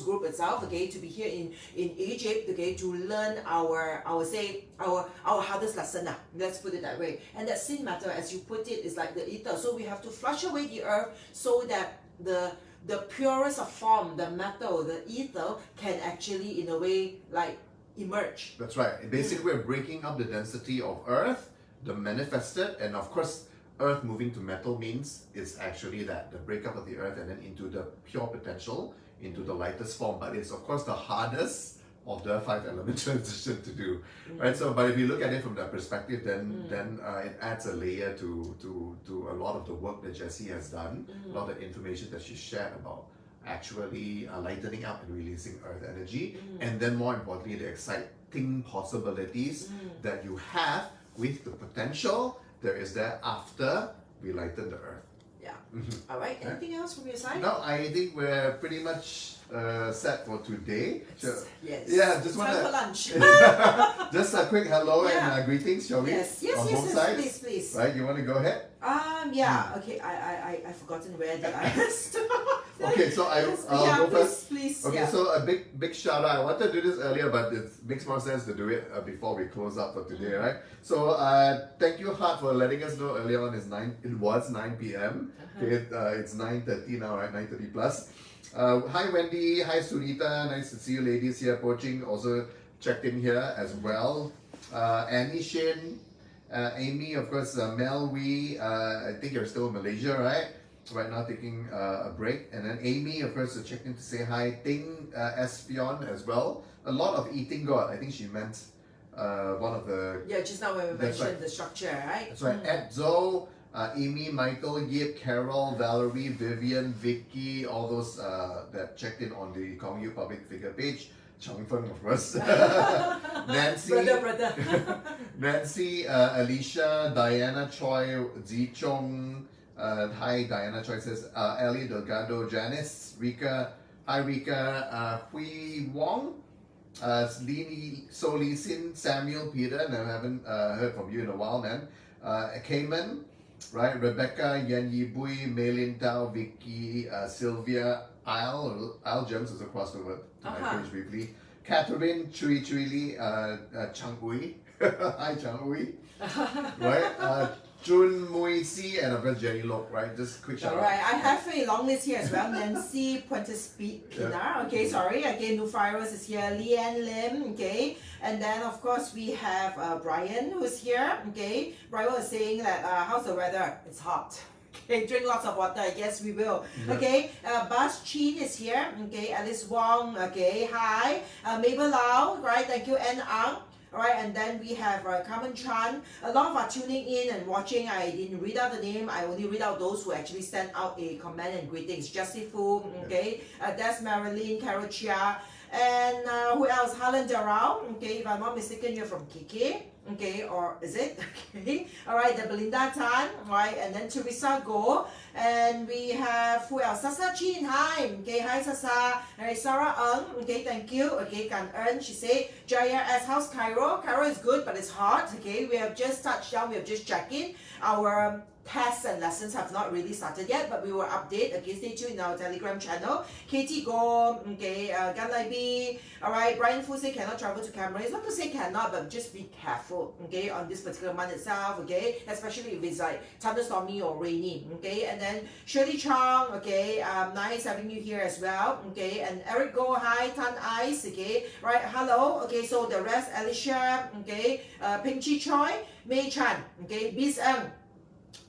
group itself, okay, to be here in Egypt, okay, to learn our hardest lesson, let's put it that way. And that sin matter, as you put it, is like the ether. So we have to flush away the earth so that the purest of form, the metal, the ether, can actually, in a way, like emerge. That's right. Basically, we're breaking up the density of earth, the manifested, and of course, earth moving to metal means it's actually that, the breakup of the earth and then into the pure potential, into the lightest form. But it's of course the hardest of the 5 element transition to do, right? So, but if you look at it from that perspective, then it adds a layer to a lot of the work that Jessie has done, a lot of the information that she shared about actually lightening up and releasing earth energy, and then more importantly, the exciting possibilities that you have with the potential there is there after we lighten the earth. Yeah. All right. Anything else from your side? No, I think we're pretty much set for today. Yes. Yeah, just time for lunch. just a quick hello and greetings, shall we? Yes, on both sides. please. Right, you want to go ahead? Yeah. Okay. I've forgotten where did I stop. Okay, so I'll go first. Please. Okay, Yeah. so a big shout out. I wanted to do this earlier, but it makes more sense to do it before we close up for today, right? So thank you, Hart, for letting us know earlier on. It was 9 p.m. Okay, it's 9:30 now, right? 9:30 plus. Hi Wendy, hi Sunita, nice to see you ladies here. Poaching also checked in here as well. Annie Shin, Amy, of course, Mel Wee, I think you're still in Malaysia, right? Right now taking a break. And then Amy, of course, checked in to say hi. Ting Espion as well. A lot of eating God. I think she meant one of the... Yeah, just now when we mentioned the structure, right? That's right. Ed Zoe, Amy, Michael, Yip, Carol, Valerie, Vivian, Vicky, all those that checked in on the Kong Yu public figure page. Chang Feng, of course. Nancy, brother. Nancy, Alicia, Diana Choi, Zi Chong. Hi, Diana Choi says, Ellie Delgado, Janice, Rika, hi Rika, Hui Wong, Lee Sin, Samuel, Peter, and I haven't heard from you in a while, man. Cayman, right? Rebecca, Yan Yi Bui, Maylin Tao, Vicky, Sylvia, Isle Gems is across the word to my page briefly. Catherine, Chui Lee, Chang Ui. Hi, Chang Ui. Right? Jun Mui Si, and of course Jenny Lok, right? Just quick shout out. Alright, I have a long list here as well. Nancy Puentes Pinar, okay, sorry. Again, Nufiros is here. Leanne Lim, okay. And then, of course, we have Brian who's here, okay. Brian was saying that, how's the weather? It's hot. Okay, drink lots of water. Yes, we will. Okay, Bas Chin is here. Okay, Alice Wong. Okay, hi. Mabel Lau, right? Thank you. Anne Ang. Alright, and then we have Carmen Chan. A lot of are tuning in and watching. I didn't read out the name. I only read out those who actually sent out a comment and greetings. Jessie Fu, okay. Des Marilyn, Carol Chia. And who else? Helen Darao. Okay, if I'm not mistaken, you're from KK. Okay, or is it? Okay. Alright, the Belinda Tan. Alright, and then Teresa Go. And we have who else? Sasa Chin. Hi. Okay, hi Sasa. Alright, Sarah Ng. Okay, thank you. Okay, Kan Earn. She said, Jaya S. How's Cairo? Cairo is good, but it's hot. Okay, we have just touched down. We have just checked in. Our tests and lessons have not really started yet, but we will update. Okay, stay tuned in our Telegram channel. Katie Go, okay, Gan Lai B. Alright, Brian Fu say cannot travel to Cameroon. It's not to say cannot, but just be careful, okay, on this particular month itself, okay, especially if it's like thunderstormy or rainy, okay. And then Shirley Chong, okay, nice having you here as well, okay. And Eric Go, hi, Tan Ice, okay, right, hello, okay. So the rest, Alicia, okay, Ping Chi Choi, Mei Chan, okay, Biz Ng.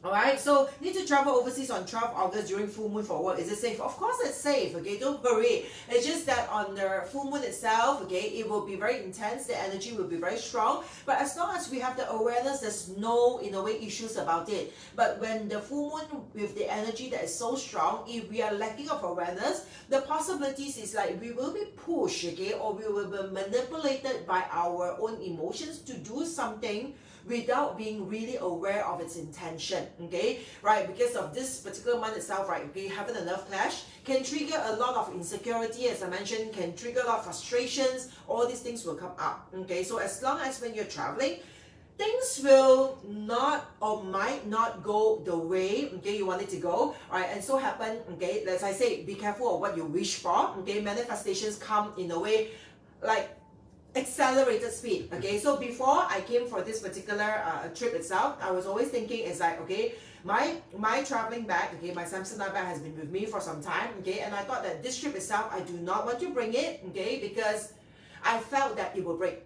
Alright, so need to travel overseas on 12 August during full moon for work. Is it safe? Of course it's safe, okay? Don't worry. It's just that on the full moon itself, okay, it will be very intense. The energy will be very strong. But as long as we have the awareness, there's no, in a way, issues about it. But when the full moon with the energy that is so strong, if we are lacking of awareness, the possibilities is like we will be pushed, okay, or we will be manipulated by our own emotions to do something without being really aware of its intention, okay, right? Because of this particular month itself, right, okay, having a nerve clash can trigger a lot of insecurity, as I mentioned, can trigger a lot of frustrations. All these things will come up, okay. So as long as when you're traveling, things will not or might not go the way, okay, you want it to go, all right. And so happen, okay, as I say, be careful of what you wish for, okay. Manifestations come in a way like accelerated speed, okay. So before I came for this particular trip itself, I was always thinking it's like, okay, my traveling bag, okay, my Samsonite bag has been with me for some time, okay, and I thought that this trip itself, I do not want to bring it, okay, because I felt that it will break.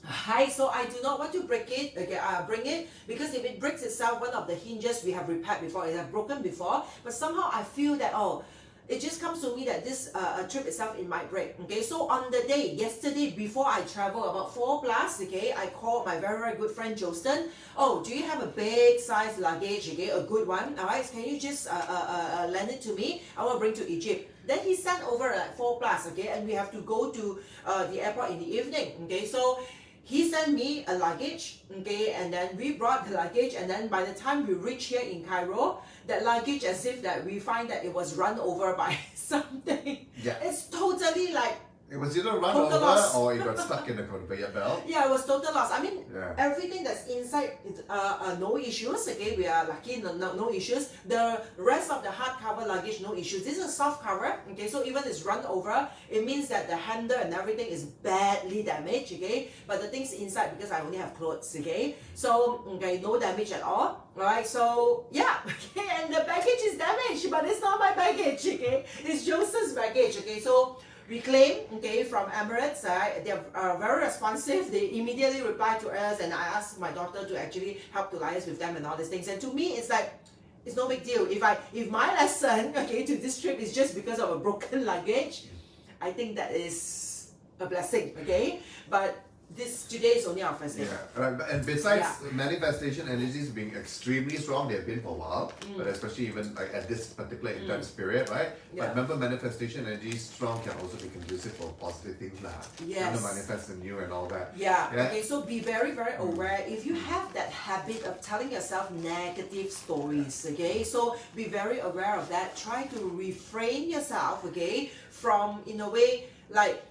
Hi, so I do not want to break it, okay, bring it, because if it breaks itself, one of the hinges we have repaired before, it has broken before, but somehow I feel that, oh, it just comes to me that this trip itself, it might break, okay. So on the day, yesterday, before I travel, about 4 plus, okay, I called my very, very good friend Joston. Oh, do you have a big size luggage, okay, a good one, all right, can you just lend it to me? I want to bring to Egypt. Then he sent over like 4 plus, okay, and we have to go to the airport in the evening, okay. So he sent me a luggage, okay, and then we brought the luggage, and then by the time we reach here in Cairo, that luggage, as if that we find that it was run over by something. Yeah. It's totally like It was either run Total over loss. or it got stuck in the conveyor belt. Yeah, it was total loss. I mean, Yeah. everything that's inside, no issues. Okay, we are lucky, no issues. The rest of the hardcover luggage, no issues. This is a soft cover. Okay, so even it's run over, it means that the handle and everything is badly damaged. Okay, but the things inside, because I only have clothes. Okay, so okay, no damage at all. Right, so yeah, okay, and the baggage is damaged, but it's not my baggage. Okay, it's Joseph's baggage. Okay, so we claim, okay, from Emirates, they're very responsive. They immediately replied to us, and I asked my daughter to actually help to liaise with them and all these things. And to me, it's like, it's no big deal. If my lesson, okay, to this trip is just because of a broken luggage, I think that is a blessing, okay? But today is only our first day. Yeah, right. And besides manifestation energies being extremely strong, they've been for a while, but especially even like at this particular intense period, right? Yeah. But remember, manifestation energies strong can also be conducive for positive things, lah. Yes. To manifest in you and all that. Yeah. Okay, so be very, very aware. If you have that habit of telling yourself negative stories, okay, so be very aware of that. Try to refrain yourself, okay, from, in a way, like,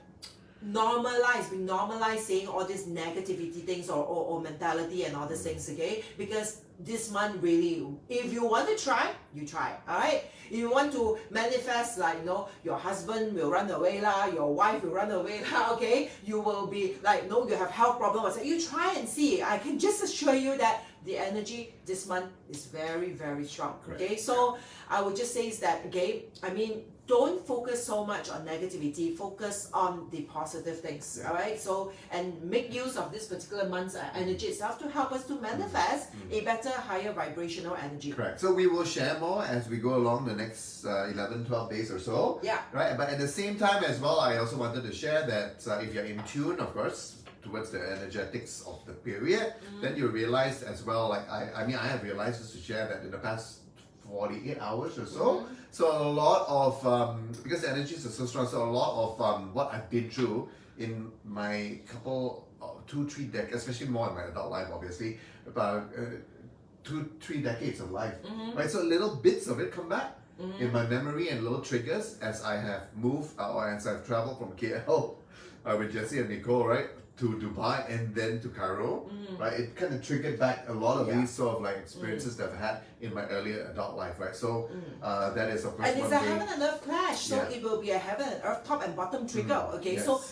normalize saying all these negativity things or mentality and all these things, okay? Because this month really, if you want to try, you try, all right? If you want to manifest, like, you know, your husband will run away lah, your wife will run away lah, okay? You will be like, no, you have health problems. You try and see. I can just assure you that the energy this month is very, very strong, okay? So I would just say is that, okay, I mean, don't focus so much on negativity, focus on the positive things, all right? So, and make use of this particular month's energy itself to help us to manifest a better, higher vibrational energy. Correct. So we will share more as we go along the next 11, 12 days or so. Yeah. Right. But at the same time as well, I also wanted to share that if you're in tune, of course, towards the energetics of the period, then you realize as well, like I mean, I have realized just to share that in the past 48 hours or so. So a lot of, because the energies are so strong, so a lot of what I've been through in my couple, 2-3 decades, especially more in my adult life, obviously, about 2-3 decades of life, right? So little bits of it come back in my memory and little triggers as I have moved or as I've traveled from KL with Jessie and Nicole, right? To Dubai and then to Cairo, right? It kind of triggered back a lot of these sort of like experiences that I've had in my earlier adult life, right? So that is of course and it's one a thing. heaven and earth clash, so it will be a heaven and earth top and bottom trigger, okay? Yes. So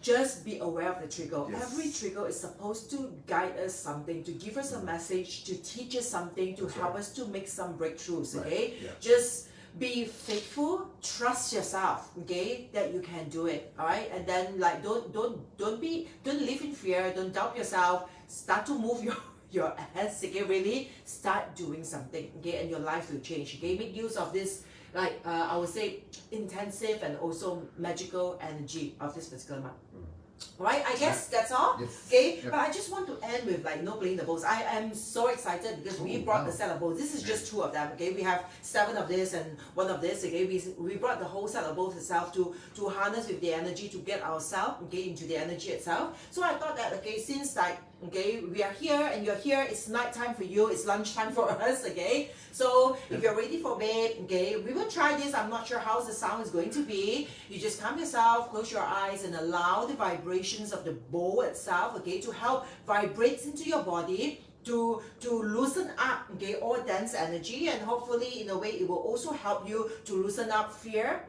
just be aware of the trigger. Yes. Every trigger is supposed to guide us something, to give us a message, to teach us something, to help us to make some breakthroughs, okay? Yeah. Just be faithful, trust yourself, okay, that you can do it, all right? And then like don't live in fear, don't doubt yourself, start to move your ass, okay? Really start doing something, okay? And your life will change, okay? Make use of this, like I would say, intensive and also magical energy of this particular month. Right, I guess that's all. Yes. Okay, Yep. but I just want to end with like playing the bowls. I am so excited because we brought the set of bowls. This is just 2 of them. Okay, we have 7 of this and 1 of this. Okay, we brought the whole set of bowls itself to harness with the energy to get ourselves into the energy itself. So I thought that since like we are here and you're here, it's night time for you, it's lunchtime for us. Okay, so if you're ready for bed, we will try this. I'm not sure how the sound is going to be. You just calm yourself, close your eyes, and allow the vibrations of the bowl itself, to help vibrate into your body, to loosen up, all dense energy, and hopefully in a way it will also help you to loosen up fear,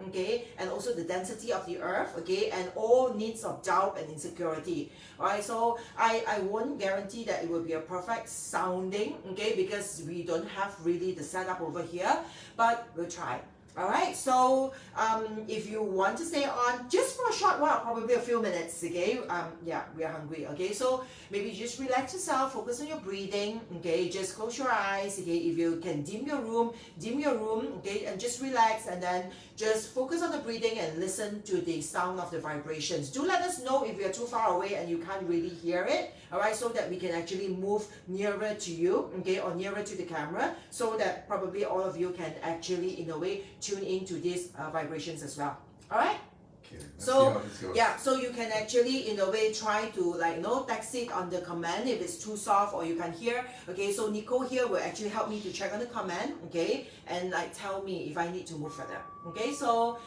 and also the density of the earth, and all needs of doubt and insecurity. Alright, so I won't guarantee that it will be a perfect sounding, because we don't have really the setup over here, but we'll try. Alright, so if you want to stay on just for a short while, probably a few minutes, yeah, we are hungry, so maybe just relax yourself, focus on your breathing, just close your eyes, if you can dim your room, and just relax, and then just focus on the breathing and listen to the sound of the vibrations. Do let us know if you're too far away and you can't really hear it, alright, so that we can actually move nearer to you, or nearer to the camera, so that probably all of you can actually, in a way, tune into these vibrations as well. Alright? Okay, So yeah, so you can actually in a way try to text it on the command if it's too soft or you can't hear. So Nicole here will actually help me to check on the command, and tell me if I need to move further. So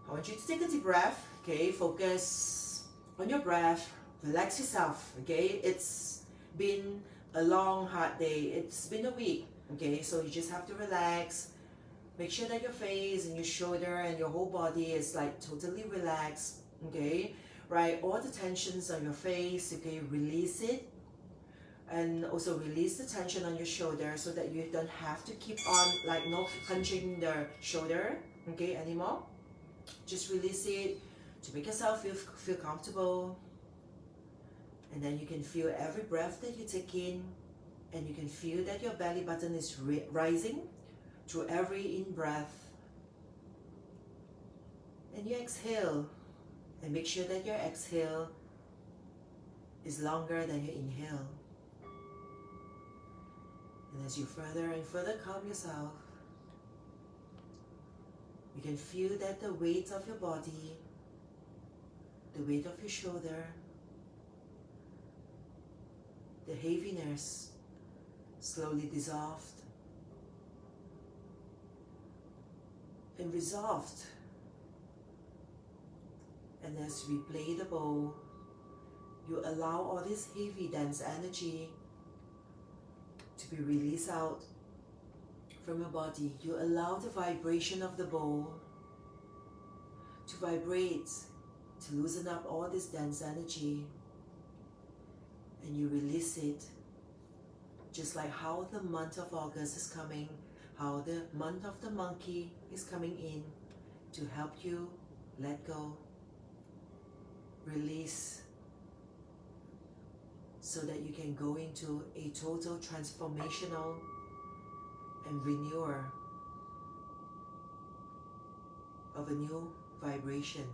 I want you to take a deep breath, okay? Focus on your breath, relax yourself, okay? It's been a long, hard day. It's been a week, okay? So you just have to relax. Make sure that your face and your shoulder and your whole body is like totally relaxed, okay? Right, all the tensions on your face, okay, release it. And also release the tension on your shoulder so that you don't have to keep on like hunching the shoulder, okay, anymore. Just release it to make yourself feel comfortable. And then you can feel every breath that you take in, and you can feel that your belly button is rising through every in-breath. And you exhale, and make sure that your exhale is longer than your inhale. And as you further and further calm yourself, you can feel that the weight of your body, the weight of your shoulder, the heaviness slowly dissolved and resolved. And as we play the bow, you allow all this heavy, dense energy to be released out from your body. You allow the vibration of the bow to vibrate, to loosen up all this dense energy, and you release it, just like how the month of August is coming, how the month of the monkey is coming in to help you let go, release, so that you can go into a total transformational and renewer of a new vibration.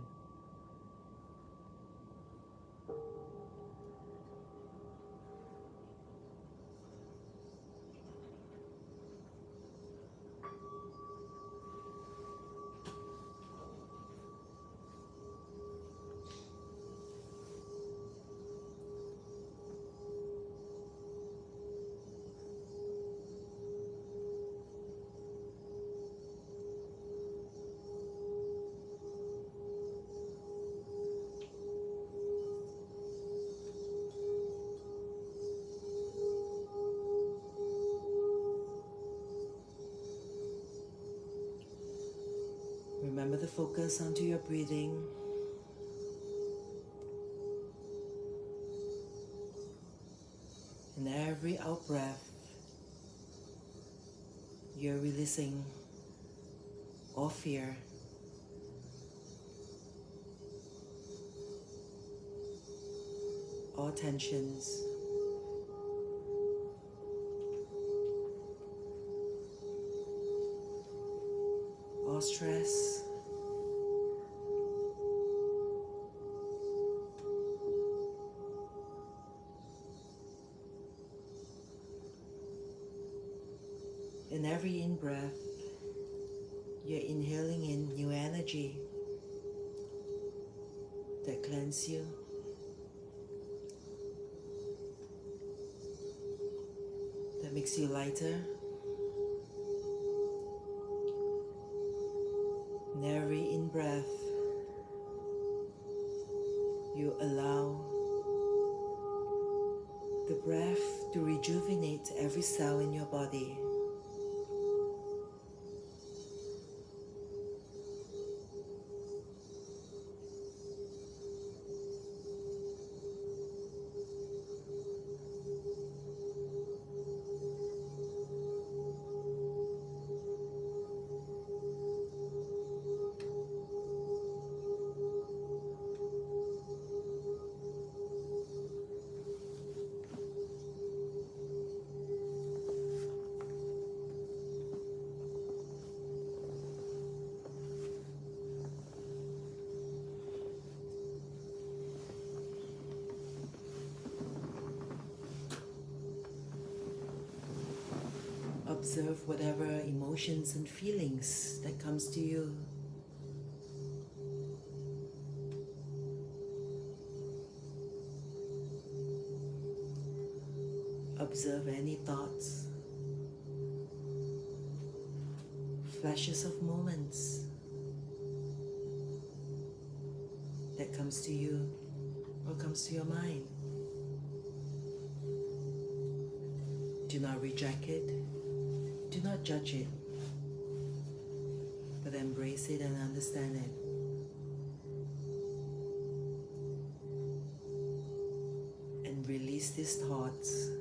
Remember to focus onto your breathing. In every out breath, you're releasing all fear, all tensions, all stress, in every in-breath, you're inhaling in new energy that cleanses you, that makes you lighter. In every in-breath, you allow the breath to rejuvenate every cell in your body. Observe whatever emotions and feelings that comes to you. Observe any thoughts, flashes of moments, that comes to you or comes to your mind. Do not reject it. Do not judge it. But embrace it and understand it. And release these thoughts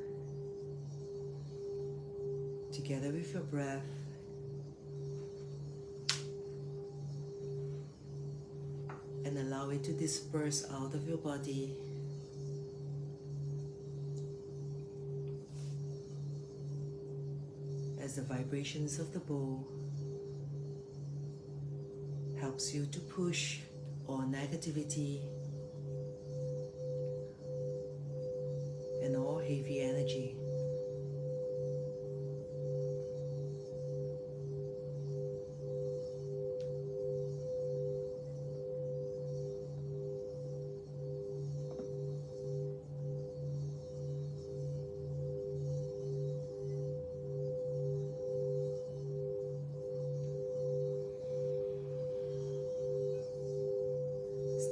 together with your breath. And allow it to disperse out of your body. As the vibrations of the bow helps you to push all negativity and all heavy energy.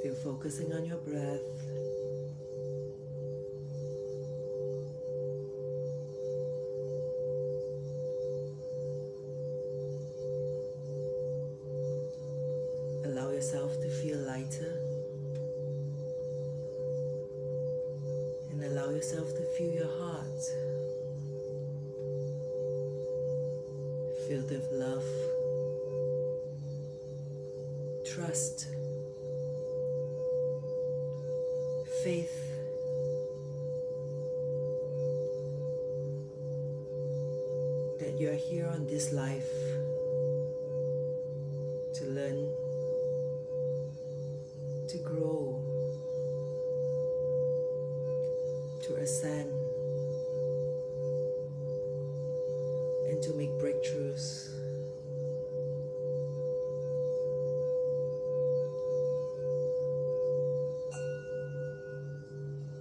Still focusing on your breath. Allow yourself to feel lighter. And allow yourself to feel your heart filled with love, trust, faith, that you are here on this life to learn, to grow, to ascend, and to make breakthroughs.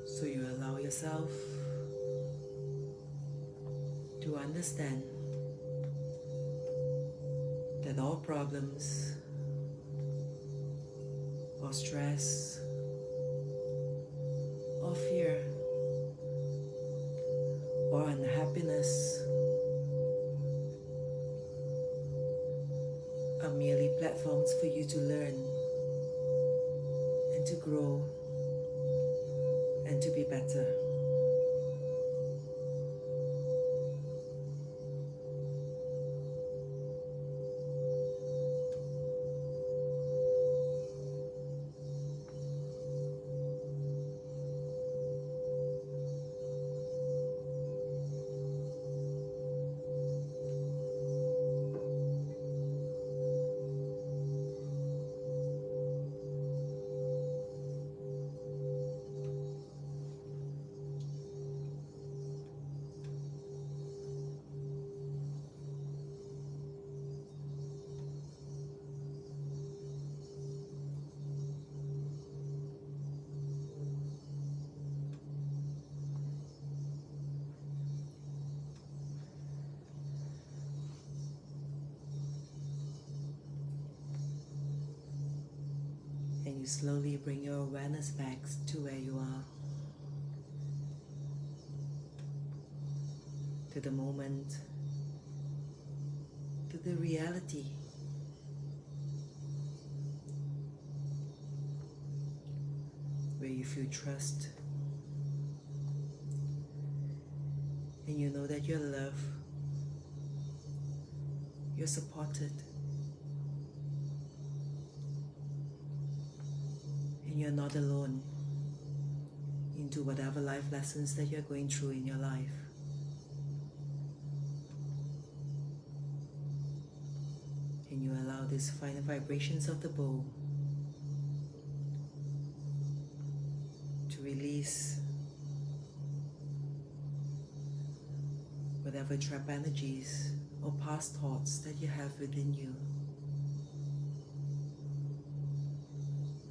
So you allow yourself to understand that all problems or stress or fear or unhappiness are merely platforms for you to learn and to grow and to be better. And you slowly bring your awareness back to where you are, to the moment, to the reality. Where you feel trust and you know that you're loved, you're supported, and you're not alone into whatever life lessons that you're going through in your life. And you allow these final vibrations of the bow to release whatever trap energies or past thoughts that you have within you,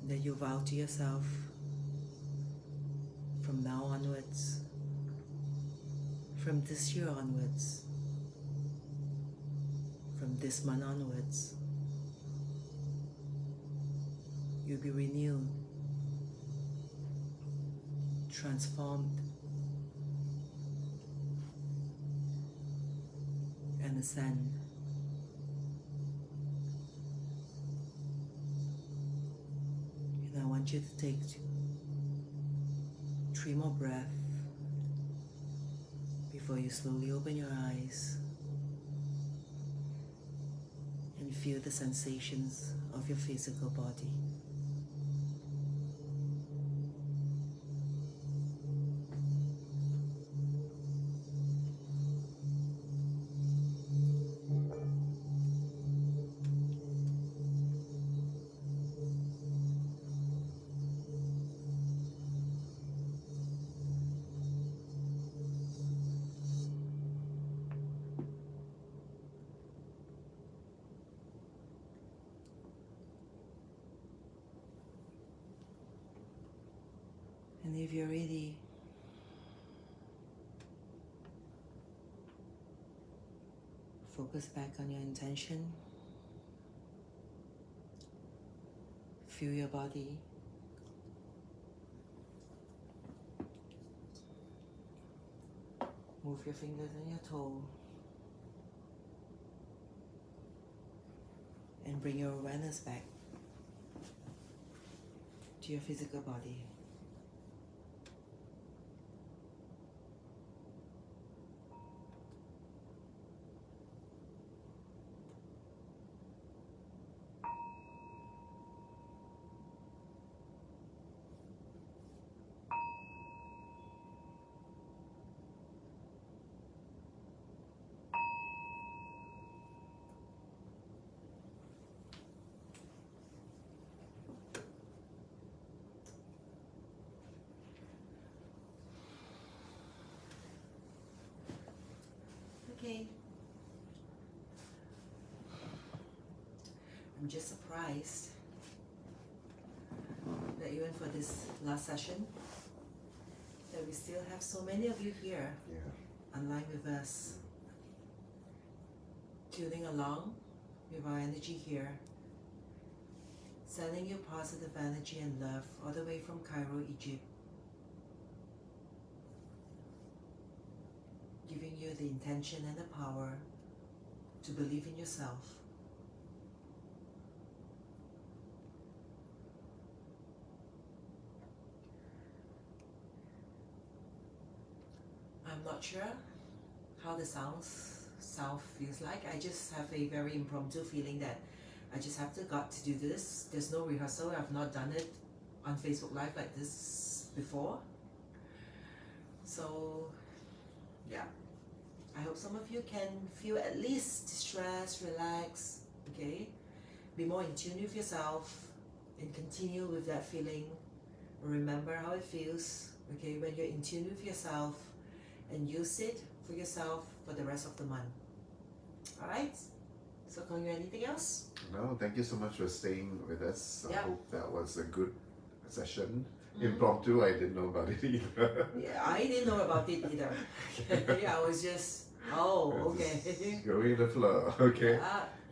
that you vow to yourself from now onwards, from this year onwards, from this month onwards. You'll be renewed transformed and ascend. And I want you to take 3 more breaths before you slowly open your eyes and feel the sensations of your physical body. And if you're ready, focus back on your intention. Feel your body. Move your fingers and your toe. And bring your awareness back to your physical body. Okay. I'm just surprised that even for this last session, that we still have so many of you here online with us, tuning along with our energy here, sending you positive energy and love all the way from Cairo, Egypt, giving you the intention and the power to believe in yourself. I'm not sure how the sound feels like. I just have a very impromptu feeling that I just have got to do this. There's no rehearsal. I've not done it on Facebook Live like this before. So yeah, I hope some of you can feel at least distressed, relax, okay? Be more in tune with yourself and continue with that feeling. Remember how it feels, okay, when you're in tune with yourself, and use it for yourself for the rest of the month. Alright? So Kong, anything else? No, thank you so much for staying with us. I hope that was a good session. Impromptu, I didn't know about it either. Yeah, I didn't know about it either. Yeah, I was just, okay. Just going with the flow, okay?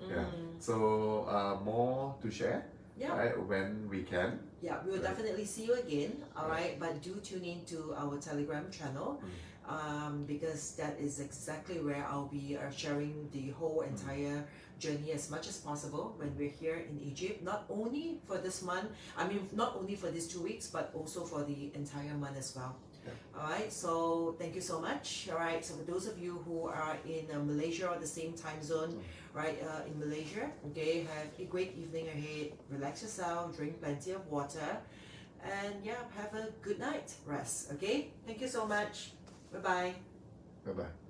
Yeah. So more to share, right, when we can. Yeah, we will definitely see you again, alright? But do tune in to our Telegram channel. Because that is exactly where I'll be sharing the whole entire journey as much as possible when we're here in Egypt, not only for this month, not only for these 2 weeks, but also for the entire month as well. Alright, so thank you so much. Alright, so for those of you who are in Malaysia or the same time zone, right, in Malaysia, okay, have a great evening ahead, relax yourself, drink plenty of water, and yeah, have a good night rest, okay? Thank you so much. Bye-bye. Bye-bye.